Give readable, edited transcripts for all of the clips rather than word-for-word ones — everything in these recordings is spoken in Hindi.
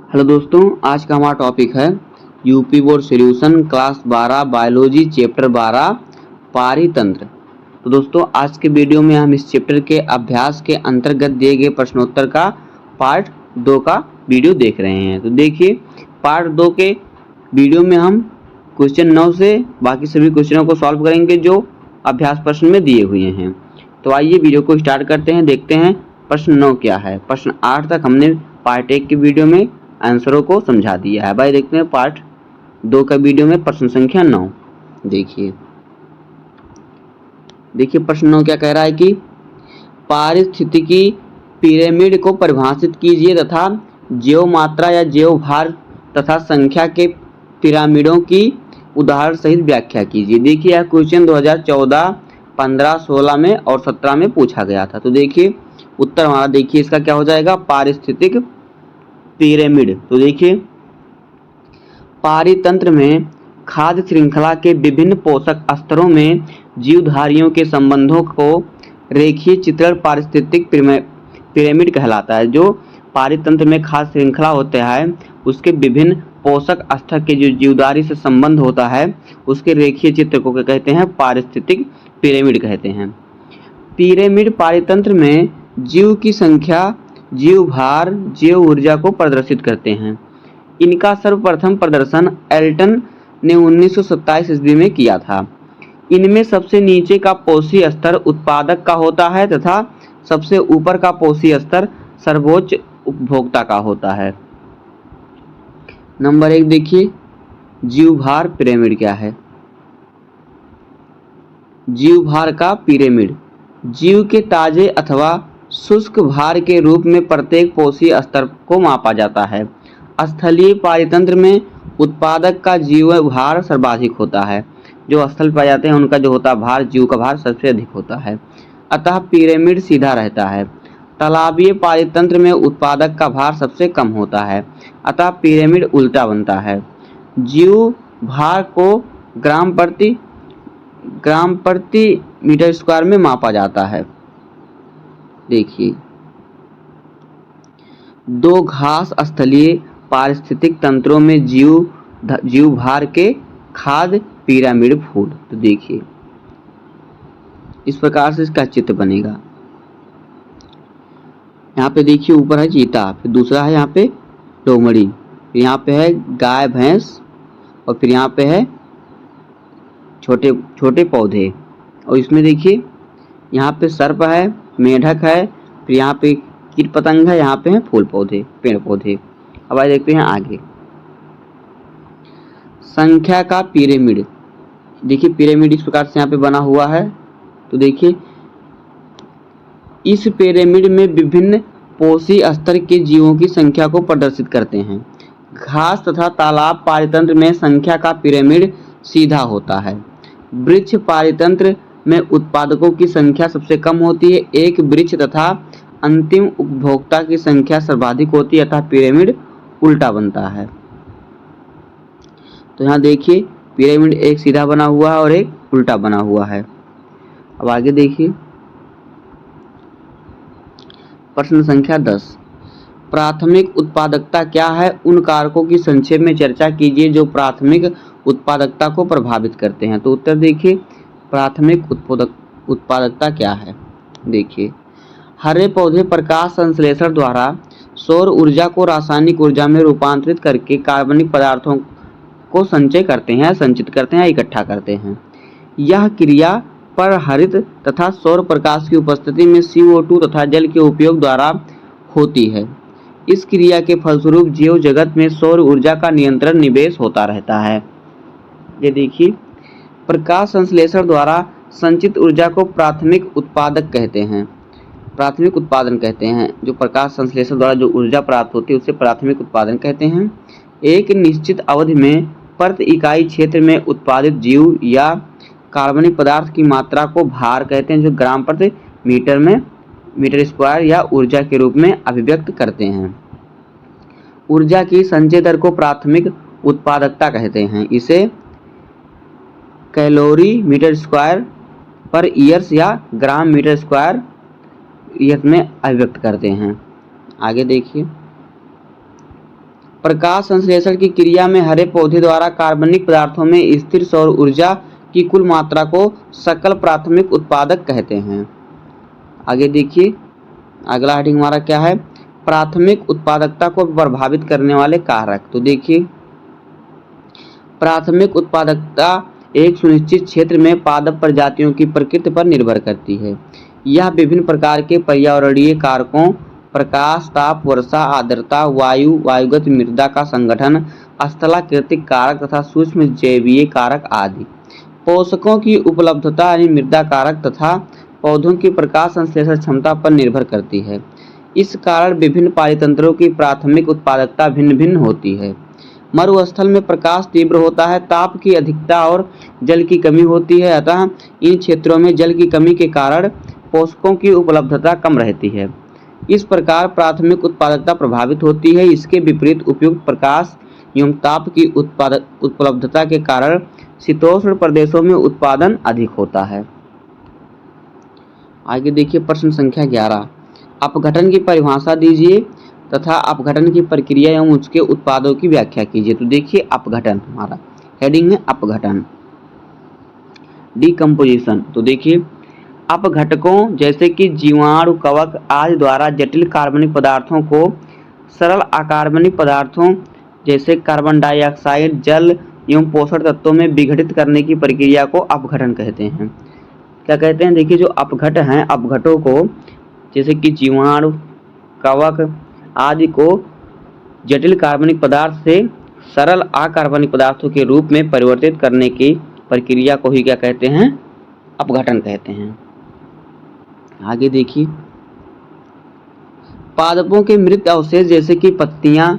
हेलो दोस्तों, आज का हमारा टॉपिक है UP board solution class 12 biology chapter 12 पारितंत्र। तो दोस्तों, आज के वीडियो में हम इस चैप्टर के अभ्यास के अंतर्गत दिए गए प्रश्नोत्तर का पार्ट 2 का वीडियो देख रहे हैं। तो देखिए, पार्ट 2 के वीडियो में हम क्वेश्चन 9 से बाकी सभी क्वेश्चनों को सॉल्व करेंगे जो अभ्यास प्रश्न में दिए हुए हैं। तो आइए वीडियो को स्टार्ट करते हैं, देखते हैं प्रश्न 9 क्या है। प्रश्न 8 तक हमने पार्ट 1 के वीडियो में आंसरों को समझा दिया है। भाई देखते हैं पार्ट 2 का वीडियो में प्रश्न संख्या 9। देखिए प्रश्न 9 क्या कह रहा है कि पारिस्थितिकी पिरामिड को परिभाषित कीजिए तथा जैव मात्रा या जैव भार तथा संख्या के पिरामिडों की उदाहरण सहित व्याख्या कीजिए। देखिए यह क्वेश्चन 2014, 15, 16 में और 17 में पूछा गया था। तो देखिए उत्तर हमारा, देखिए इसका क्या हो जाएगा, पारिस्थितिक पिरामिड। तो देखिए पारितंत्र में खाद्य श्रृंखला के विभिन्न पोषक स्तरों में जीवधारियों के संबंधों को रेखीय चित्रण पारिस्थितिक पिरामिड कहलाता है। जो पारितंत्र में खाद्य श्रृंखला होता है उसके विभिन्न पोषक स्तर के जो जीवधारी से संबंध होता है उसके रेखीय चित्र को कहते हैं पारिस्थितिक पिरामिड कहते हैं। पिरामिड पारितंत्र में जीव की संख्या, जीव भार, जीव ऊर्जा को प्रदर्शित करते हैं। इनका सर्वप्रथम प्रदर्शन एल्टन ने 1927 ईस्वी में किया था। इनमें सबसे नीचे का पोषी स्तर उत्पादक का होता है तथा सबसे ऊपर का पोषी स्तर सर्वोच्च उपभोक्ता का होता है। नंबर 1 देखिए, जीव भार पिरामिड क्या है। जीव भार का पिरामिड जीव के ताजे अथवा शुष्क भार के रूप में प्रत्येक पोषी स्तर को मापा जाता है। स्थलीय पारितंत्र में उत्पादक का जीव भार सर्वाधिक होता है। जो स्थल पाए जाते हैं उनका जो होता है भार, जीव का भार सबसे अधिक होता है, अतः पिरामिड सीधा रहता है। तालाबीय पारितंत्र में उत्पादक का भार सबसे कम होता है, अतः पिरामिड उल्टा बनता है। जीव भार को ग्राम प्रति मीटर स्क्वायर में मापा जाता है। देखिए दो घास स्थलीय पारिस्थितिक तंत्रों में जीव भार के खाद्य पिरामिड फूड। तो देखिए इस प्रकार से इसका चित्र बनेगा। यहाँ पे देखिए ऊपर है चीता, फिर दूसरा है यहाँ पे लोमड़ी, फिर यहाँ पे है गाय भैंस और फिर यहाँ पे है छोटे छोटे पौधे। और इसमें देखिए यहाँ पे सर्प है, मेढक है, फिर यहाँ पे कीट पतंग है, यहाँ पे है फूल पौधे, पेड़ पौधे। अब आइए देखते हैं आगे संख्या का पिरामिड। देखिए पिरामिड इस प्रकार से यहाँ पे बना हुआ है। तो देखिए इस पिरामिड में विभिन्न पोषी स्तर के जीवों की संख्या को प्रदर्शित करते हैं। घास तथा तालाब पारितंत्र में संख्या का पिरामिड सीधा होता है। वृक्ष पारितंत्र में उत्पादकों की संख्या सबसे कम होती है। एक वृक्ष तथा अंतिम उपभोक्ता की संख्या सर्वाधिक होती है, अतः पिरामिड उल्टा बनता है। तो यहाँ देखिए पिरामिड एक सीधा बना हुआ है और एक उल्टा बना हुआ है। अब आगे देखिए प्रश्न संख्या 10, प्राथमिक उत्पादकता क्या है, उन कारकों की संक्षेप में चर्चा कीजिए जो प्राथमिक उत्पादकता को प्रभावित करते हैं। तो उत्तर देखिए प्राथमिक उत्पादकता क्या है। देखिए हरे पौधे प्रकाश संश्लेषण द्वारा सौर ऊर्जा को रासायनिक ऊर्जा में रूपांतरित करके कार्बनिक पदार्थों को संचित करते हैं, इकट्ठा करते हैं। यह क्रिया पर हरित तथा सौर प्रकाश की उपस्थिति में CO2 तथा जल के उपयोग द्वारा होती है। इस क्रिया के फलस्वरूप जीव जगत में सौर ऊर्जा का निरंतर निवेश होता रहता है। ये देखिए प्रकाश संश्लेषण द्वारा संचित ऊर्जा को प्राथमिक उत्पादक कहते हैं, प्राथमिक उत्पादन कहते हैं। जो प्रकाश संश्लेषण द्वारा जो ऊर्जा प्राप्त होती है उसे प्राथमिक उत्पादन कहते हैं। एक निश्चित अवधि में प्रति इकाई क्षेत्र में उत्पादित जीव या कार्बनिक पदार्थ की मात्रा को भार कहते हैं, जो ग्राम प्रति मीटर स्क्वायर या ऊर्जा के रूप में अभिव्यक्त करते हैं। ऊर्जा की संचय दर को प्राथमिक उत्पादकता कहते हैं। इसे कैलोरी मीटर स्क्वायर पर ईयर्स या ग्राम मीटर स्क्वायर ईयर में अभिव्यक्त करते हैं। आगे देखिए प्रकाश संश्लेषण की क्रिया में हरे पौधे द्वारा कार्बनिक पदार्थों में स्थिर सौर ऊर्जा की कुल मात्रा को सकल प्राथमिक उत्पादक कहते हैं। आगे देखिए, अगला हेडिंग हमारा क्या है, प्राथमिक उत्पादकता को प्रभावित करने वाले कारक। तो देखिए, प्राथमिक उत्पादकता एक सुनिश्चित क्षेत्र में पादप प्रजातियों की प्रकृति पर निर्भर करती है। यह विभिन्न प्रकार के पर्यावरणीय कारकों, प्रकाश, ताप, वर्षा, आर्द्रता, वायुगत मृदा का संगठन, स्थलाकृतिक कारक तथा सूक्ष्म जैवीय कारक आदि, पोषकों की उपलब्धता यानी मृदा कारक तथा पौधों की प्रकाश संश्लेषण क्षमता पर निर्भर करती है। इस कारण विभिन्न पारितंत्रों की प्राथमिक उत्पादकता भिन्न भिन्न होती है। मरुस्थल में प्रकाश तीव्र होता है, ताप की अधिकता और जल की कमी होती है, अतः इन क्षेत्रों में जल की कमी के कारण पोषकों की उपलब्धता कम रहती है। इस प्रकार प्राथमिक उत्पादकता प्रभावित होती है। इसके विपरीत उपयुक्त प्रकाश एवं ताप की उपलब्धता के कारण शीतोष्ण प्रदेशों में उत्पादन अधिक होता है। आगे देखिए, प्रश्न संख्या 11, अपघटन की परिभाषा दीजिए तथा अपघटन की प्रक्रिया एवं उसके उत्पादों की व्याख्या कीजिए। तो देखिए, अपघटन हमारा हेडिंग है अपघटन, डिकम्पोजिशन। तो देखिए, अपघटकों जैसे कि जीवाणु, कवक आदि द्वारा जटिल कार्बनिक पदार्थों को सरल अकार्बनिक पदार्थों जैसे कार्बन डाइऑक्साइड, जल एवं पोषक तत्वों में विघटित करने की प्रक्रिया को अपघटन कहते हैं। क्या कहते हैं, देखिए, जो अपघट हैं, अपघटों को जैसे कि जीवाणु, कवक आदि को जटिल कार्बनिक पदार्थ से सरल अकार्बनिक पदार्थों के रूप में परिवर्तित करने की प्रक्रिया को ही क्या कहते हैं, अपघटन कहते हैं। आगे देखिए, पादपों के मृत अवशेष जैसे कि पत्तियां,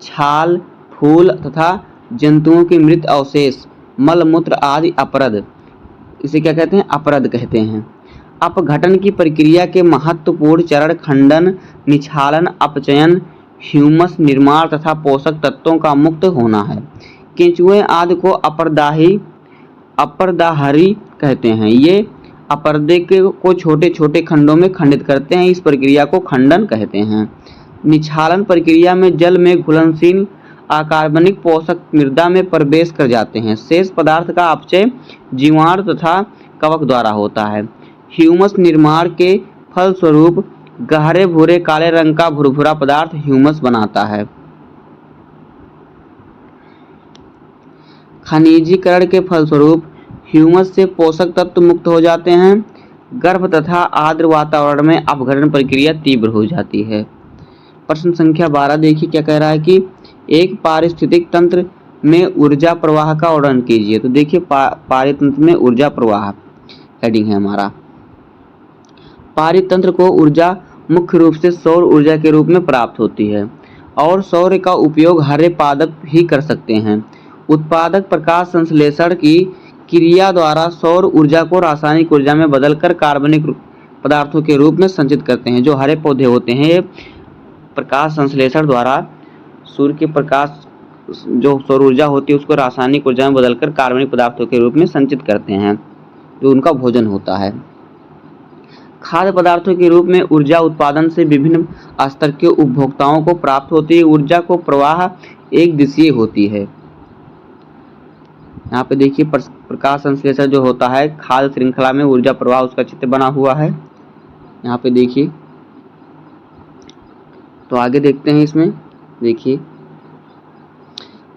छाल, फूल तथा जंतुओं के मृत अवशेष, मल मूत्र आदि अपरद, इसे क्या कहते हैं, अपरद कहते हैं। अपघटन की प्रक्रिया के महत्वपूर्ण चरण खंडन, निछालन, अपचयन, ह्यूमस निर्माण तथा पोषक तत्वों का मुक्त होना है। केंचुए आदि को अपरदाहरी कहते हैं। ये अपरदे को छोटे छोटे खंडों में खंडित करते हैं। इस प्रक्रिया को खंडन कहते हैं। निछालन प्रक्रिया में जल में घुलनशील अकार्बनिक पोषक मृदा में प्रवेश कर जाते हैं। शेष पदार्थ का अपचय जीवाणु तथा कवक द्वारा होता है। ह्यूमस निर्माण के फलस्वरूप गहरे भूरे काले रंग का भुरभुरा पदार्थ ह्यूमस बनाता है। खनिजीकरण के फलस्वरूप ह्यूमस से पोषक तत्व मुक्त हो जाते हैं। गर्भ तथा आर्द्र वातावरण में अपघटन प्रक्रिया तीव्र हो जाती है। प्रश्न संख्या 12 देखिए, क्या कह रहा है कि एक पारिस्थितिक तंत्र में ऊर्जा प्रवाह का वर्णन कीजिए। तो देखिए, पारितंत्र में ऊर्जा प्रवाह हेडिंग है हमारा। पारितंत्र को ऊर्जा मुख्य रूप से सौर ऊर्जा के रूप में प्राप्त होती है और सौर का उपयोग हरे पादप ही कर सकते हैं। उत्पादक प्रकाश संश्लेषण की क्रिया द्वारा सौर ऊर्जा को रासायनिक ऊर्जा में बदलकर कार्बनिक पदार्थों के रूप में संचित करते हैं। जो हरे पौधे होते हैं, प्रकाश संश्लेषण द्वारा सूर्य के प्रकाश जो सौर ऊर्जा होती है उसको रासायनिक ऊर्जा में बदलकर कार्बनिक पदार्थों के रूप में संचित करते हैं, जो उनका भोजन होता है। खाद्य पदार्थों के रूप में ऊर्जा उत्पादन से विभिन्न स्तर के उपभोक्ताओं को प्राप्त होती है। ऊर्जा को प्रवाह एक दिशीय होती है। यहाँ पे देखिए, प्रकाश संश्लेषण जो होता है खाद्य श्रृंखला में ऊर्जा प्रवाह, उसका चित्र बना हुआ है यहाँ पे देखिए। तो आगे देखते हैं, इसमें देखिए,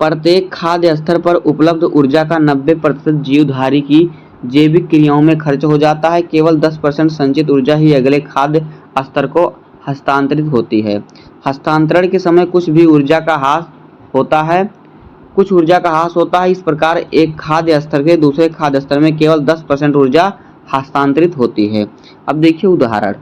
प्रत्येक खाद्य स्तर पर उपलब्ध ऊर्जा का 90% जीवधारी की जैविक क्रियाओं में खर्च हो जाता है। केवल 10% संचित ऊर्जा ही अगले खाद्य स्तर को हस्तांतरित होती है। हस्तांतरण के समय कुछ ऊर्जा का ह्रास होता है। इस प्रकार एक खाद्य स्तर से दूसरे खाद्य स्तर में केवल 10% ऊर्जा हस्तांतरित होती है। अब देखिए उदाहरण,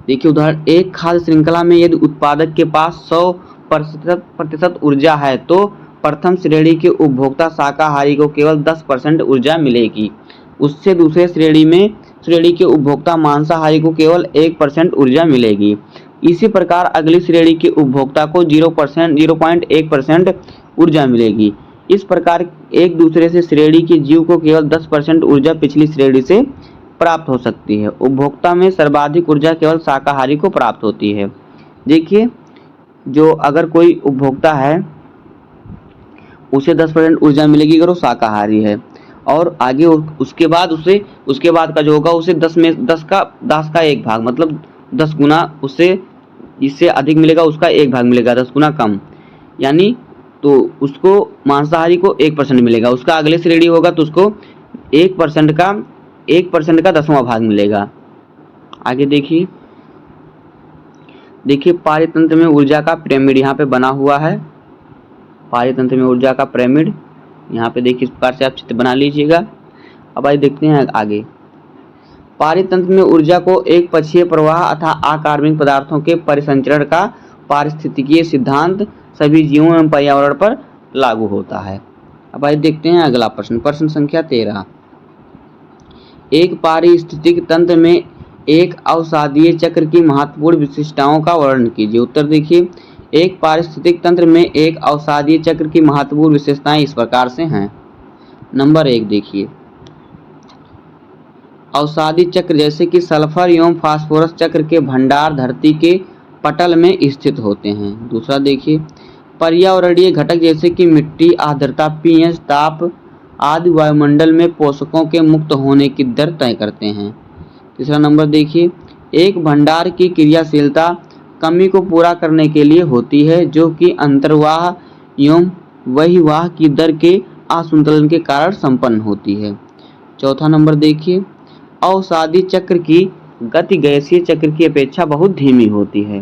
एक खाद्य श्रृंखला में यदि उत्पादक के पास 100% ऊर्जा है तो प्रथम श्रेणी के उपभोक्ता शाकाहारी को केवल 10% ऊर्जा मिलेगी। उससे दूसरे श्रेणी के उपभोक्ता मांसाहारी को केवल 1% ऊर्जा मिलेगी। इसी प्रकार अगली श्रेणी के उपभोक्ता को 0.1% ऊर्जा मिलेगी। इस प्रकार एक दूसरे से श्रेणी के जीव को केवल 10% ऊर्जा पिछली श्रेणी से प्राप्त हो सकती है। उपभोक्ता में सर्वाधिक ऊर्जा केवल शाकाहारी को प्राप्त होती है। देखिए, जो अगर कोई उपभोक्ता है उसे 10% ऊर्जा मिलेगी अगर वो शाकाहारी है, और आगे उसके बाद का जो होगा उसे 10 का 1 भाग, मतलब 10 गुना उसे इससे अधिक मिलेगा, उसका 1 भाग मिलेगा, 10 गुना कम, यानी तो उसको मांसाहारी को 1% मिलेगा, उसका अगले से रेडी होगा तो उसको 1% का 10वां भाग मिलेगा। आगे देखिए पारितंत्र में ऊर्जा का पिरामिड यहाँ पे बना हुआ है। पारितंत्र में ऊर्जा का पिरामिड यहाँ पे देखिए, इस प्रकार से आप चित्र बना लीजिएगा। अब आइए देखते हैं आगे। पारितंत्र में ऊर्जा को एक पक्षीय प्रवाह अथवा अकार्बनिक पदार्थों के परिसंचरण का पारिस्थितिकीय सिद्धांत सभी जीवों एवं पर्यावरण पर लागू होता है। अब आइए देखते हैं अगला प्रश्न, प्रश्न संख्या 13। एक पारिस्थितिक तंत्र में एक अवसादीय चक्र की महत्वपूर्ण विशिष्टताओं का वर्णन कीजिए। उत्तर देखिए, एक पारिस्थितिक तंत्र में एक अवसादीय चक्र की महत्वपूर्ण विशेषताएं इस प्रकार से हैं। नंबर 1 देखिए, अवसादी चक्र जैसे कि सल्फर एवं फास्फोरस चक्र के भंडार धरती के पटल में स्थित होते हैं। दूसरा देखिए, पर्यावरणीय घटक जैसे कि मिट्टी, आर्द्रता, पीएच, ताप आदि वायुमंडल में पोषकों के मुक्त होने की दर तय करते हैं। तीसरा नंबर देखिए, एक भंडार की क्रियाशीलता कमी को पूरा करने के लिए होती है, जो कि अंतर्वाह एवं बहिर्वाह की दर के असंतुलन के कारण संपन्न होती है। चौथा नंबर देखिए, अवसादी चक्र की गति गैसीय चक्र की अपेक्षा बहुत धीमी होती है।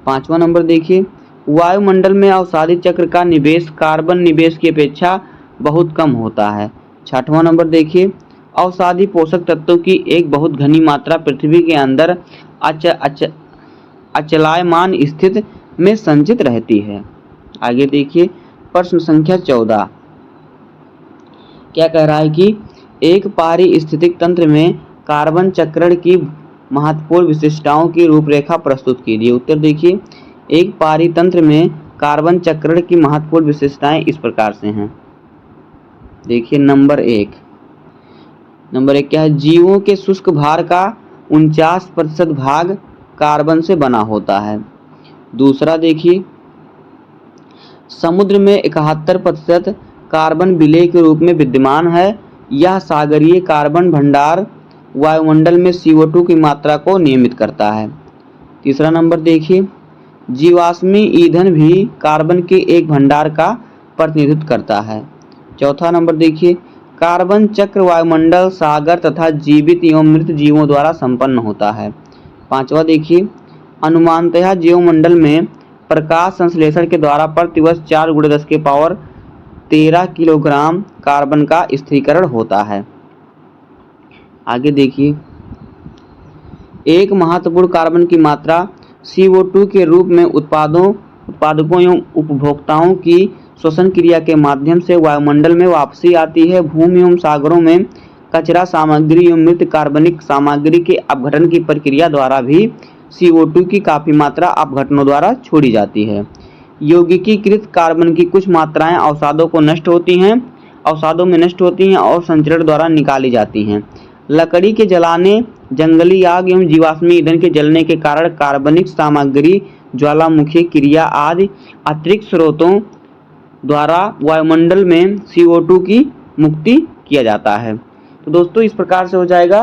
पांचवा नंबर देखिए, वायुमंडल में अवसादी चक्र का निवेश कार्बन निवेश की अपेक्षा बहुत कम होता है। छठवां नंबर देखिए, अवसादी पोषक तत्वों की एक बहुत घनी मात्रा पृथ्वी के अंदर अचलायमान स्थिति में संचित रहती है। आगे देखिए प्रश्न संख्या 14, क्या कह रहा है कि एक पारिस्थितिक तंत्र में कार्बन चक्रण की महत्वपूर्ण विशिष्टताओं की रूपरेखा प्रस्तुत कीजिए। उत्तर देखिए, एक पारितंत्र में कार्बन चक्रण की महत्वपूर्ण विशेषताएं इस प्रकार से हैं। देखिए नंबर एक क्या है, जीवों के शुष्क भार का 49% भाग कार्बन से बना होता है। दूसरा देखिए, समुद्र में 71% कार्बन विलेय के रूप में विद्यमान है। यह सागरीय कार्बन भंडार वायुमंडल में CO2 की मात्रा को नियमित करता है। तीसरा नंबर देखिए, जीवाश्मी ईंधन भी कार्बन के एक भंडार का प्रतिनिधित्व करता है। चौथा नंबर देखिए, कार्बन चक्र वायुमंडल, सागर तथा जीवित एवं मृत जीवों द्वारा संपन्न होता है। पांचवा देखिए, अनुमानतः जीवमंडल में प्रकाश संश्लेषण के द्वारा प्रतिवर्ष 4 × 10⁻13 किलोग्राम कार्बन का स्थिरीकरण होता है। आगे देखिए, एक महत्वपूर्ण कार्बन की मात्रा CO2 के रूप में उत्पादकों एवं उपभोक्ताओं की श्वसन क्रिया के माध्यम से वायुमंडल में वापसी आती है। भूमि एवं सागरों में कचरा सामग्री एवं मृत कार्बनिक सामग्री के अपघटन की प्रक्रिया द्वारा भी CO2 की काफी मात्रा अपघटनों द्वारा छोड़ी जाती है। यौगिकीकृत कार्बन की कुछ मात्राएं अवसादों में नष्ट होती हैं और संचरण द्वारा निकाली जाती हैं। लकड़ी के जलाने, जंगली आग एवं जीवाश्मी ईंधन के जलने के कारण कार्बनिक सामग्री, ज्वालामुखी क्रिया आदि अतिरिक्त स्रोतों द्वारा वायुमंडल में CO2 की मुक्ति किया जाता है। तो दोस्तों इस प्रकार से हो जाएगा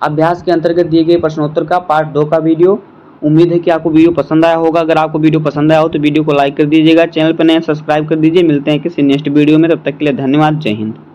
अभ्यास के अंतर्गत दिए गए प्रश्नोत्तर का पार्ट 2 का वीडियो। उम्मीद है कि आपको वीडियो पसंद आया होगा। अगर आपको वीडियो पसंद आया हो तो वीडियो को लाइक कर दीजिएगा, चैनल पर नए सब्सक्राइब कर दीजिए। मिलते हैं किसी नेक्स्ट वीडियो में, तब तक के लिए धन्यवाद। जय हिंद।